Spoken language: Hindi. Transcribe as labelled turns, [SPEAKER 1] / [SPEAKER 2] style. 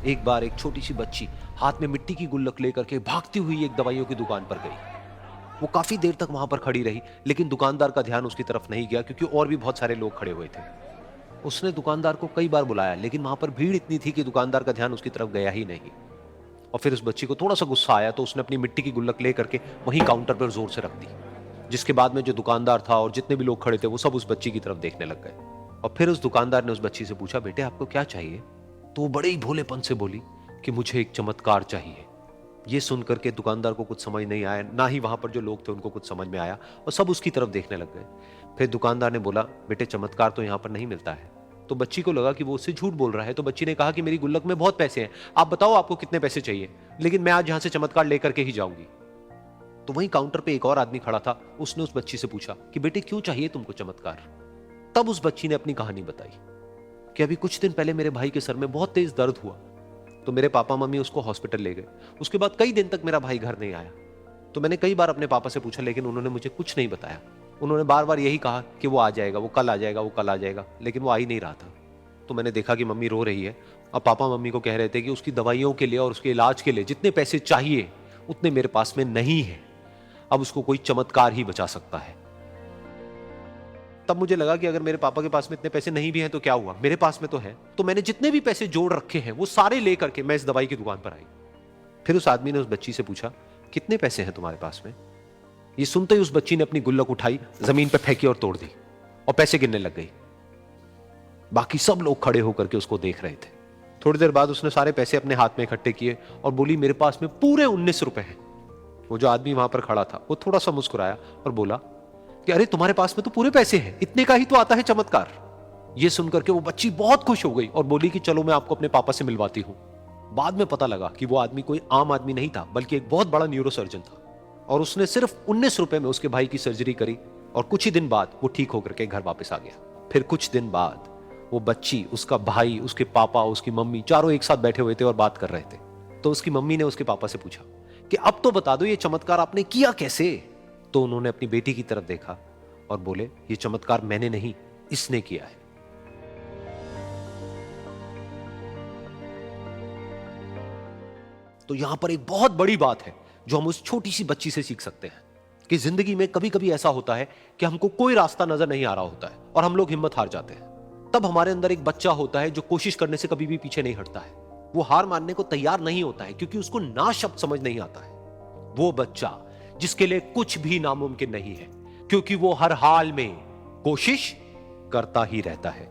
[SPEAKER 1] एक बार एक छोटी सी बच्ची हाथ में मिट्टी की गुल्लक लेकर के भागती हुई एक दवाइयों की दुकान पर गई। वो काफी देर तक वहां पर खड़ी रही, लेकिन दुकानदार का ध्यान उसकी तरफ नहीं गया क्योंकि और भी बहुत सारे लोग खड़े हुए थे। उसने दुकानदार को कई बार बुलाया, लेकिन वहां पर भीड़ इतनी थी कि दुकानदार का ध्यान उसकी तरफ गया ही नहीं। और फिर उस बच्ची को थोड़ा सा गुस्सा आया तो उसने अपनी मिट्टी की गुल्लक लेकर के वहीं काउंटर पर जोर से रख दी, जिसके बाद में जो दुकानदार था और जितने भी लोग खड़े थे वो सब उस बच्ची की तरफ देखने लग गए। और फिर उस दुकानदार ने उस बच्ची से पूछा, बेटे आपको क्या चाहिए? तो वो बड़े ही भोलेपन से बोली कि मुझे एक चमत्कार चाहिए। ये सुनकर के दुकानदार को कुछ समझ नहीं आया, ना ही वहां पर जो लोग थे उनको कुछ समझ में आया, और सब उसकी तरफ देखने लग गए। फिर दुकानदार ने बोला, बेटे चमत्कार तो यहाँ पर नहीं मिलता है। तो बच्ची को लगा कि वो उससे झूठ बोल रहा है, तो बच्ची ने कहा कि मेरी गुल्लक में बहुत पैसे हैं, आप बताओ आपको कितने पैसे चाहिए, लेकिन मैं आज यहां से चमत्कार लेकर के ही जाऊंगी। तो वहीं काउंटर पे एक और आदमी खड़ा था, उसने उस बच्ची से पूछा कि बेटे क्यों चाहिए तुमको चमत्कार? तब उस बच्ची ने अपनी कहानी बताई कि अभी कुछ दिन पहले मेरे भाई के सर में बहुत तेज दर्द हुआ, तो मेरे पापा मम्मी उसको हॉस्पिटल ले गए। उसके बाद कई दिन तक मेरा भाई घर नहीं आया। तो मैंने कई बार अपने पापा से पूछा, लेकिन उन्होंने मुझे कुछ नहीं बताया। उन्होंने बार बार यही कहा कि वो आ जाएगा, वो कल आ जाएगा, वो कल आ जाएगा, लेकिन वो आ ही नहीं रहा था। तो मैंने देखा कि मम्मी रो रही है, और पापा मम्मी को कह रहे थे कि उसकी दवाइयों के लिए और उसके इलाज के लिए जितने पैसे चाहिए उतने मेरे पास में नहीं है, अब उसको कोई चमत्कार ही बचा सकता है। तब मुझे लगा कि अगर मेरे पापा के पास में इतने पैसे नहीं भी हैं तो क्या हुआ, मेरे पास में तो है। तो मैंने जितने भी पैसे जोड़ रखे हैं वो सारे लेकर के मैं इस दवाई की दुकान पर आई। फिर उस आदमी ने उस बच्ची से पूछा, कितने पैसे हैं तुम्हारे पास में? ये सुनते ही उस बच्ची ने अपनी गुल्लक उठाई, जमीन पर फेंकी और तोड़ दी, और पैसे गिनने लग गई। बाकी सब लोग खड़े होकर के उसको देख रहे थे। थोड़ी देर बाद उसने सारे पैसे अपने हाथ में इकट्ठे किए और बोली, मेरे पास में पूरे 19 रुपए हैं। वो जो आदमी वहां पर खड़ा था वो थोड़ा सा मुस्कुराया और बोला कि अरे तुम्हारे पास में तो पूरे पैसे हैं, इतने का ही तो आता है चमत्कार। ये सुनकर के वो बच्ची बहुत खुश हो गई और बोली कि चलो मैं आपको अपने पापा से मिलवाती हूं। बाद में पता लगा कि वो आदमी कोई आम आदमी नहीं था, बल्कि एक बहुत बड़ा न्यूरोसर्जन था, और उसने सिर्फ 19 रुपए में उसके भाई की सर्जरी करी, और कुछ ही दिन बाद वो ठीक होकर के घर वापस आ गया। फिर कुछ दिन बाद वो बच्ची, उसका भाई, उसके पापा, उसकी मम्मी चारों एक साथ बैठे हुए थे और बात कर रहे थे। तो उसकी मम्मी ने उसके पापा से पूछा कि अब तो बता दो ये चमत्कार आपने किया कैसे? तो उन्होंने अपनी बेटी की तरफ देखा और बोले, ये चमत्कार मैंने नहीं, इसने किया है। तो यहां पर एक बहुत बड़ी बात है जो हम उस छोटी सी बच्ची से सीख सकते हैं कि जिंदगी में कभी कभी ऐसा होता है कि हमको कोई रास्ता नजर नहीं आ रहा होता है और हम लोग हिम्मत हार जाते हैं। तब हमारे अंदर एक बच्चा होता है जो कोशिश करने से कभी भी पीछे नहीं हटता है। वो हार मानने को तैयार नहीं होता है क्योंकि उसको ना शब्द समझ नहीं आता है। वो बच्चा जिसके लिए कुछ भी नामुमकिन नहीं है, क्योंकि वो हर हाल में कोशिश करता ही रहता है।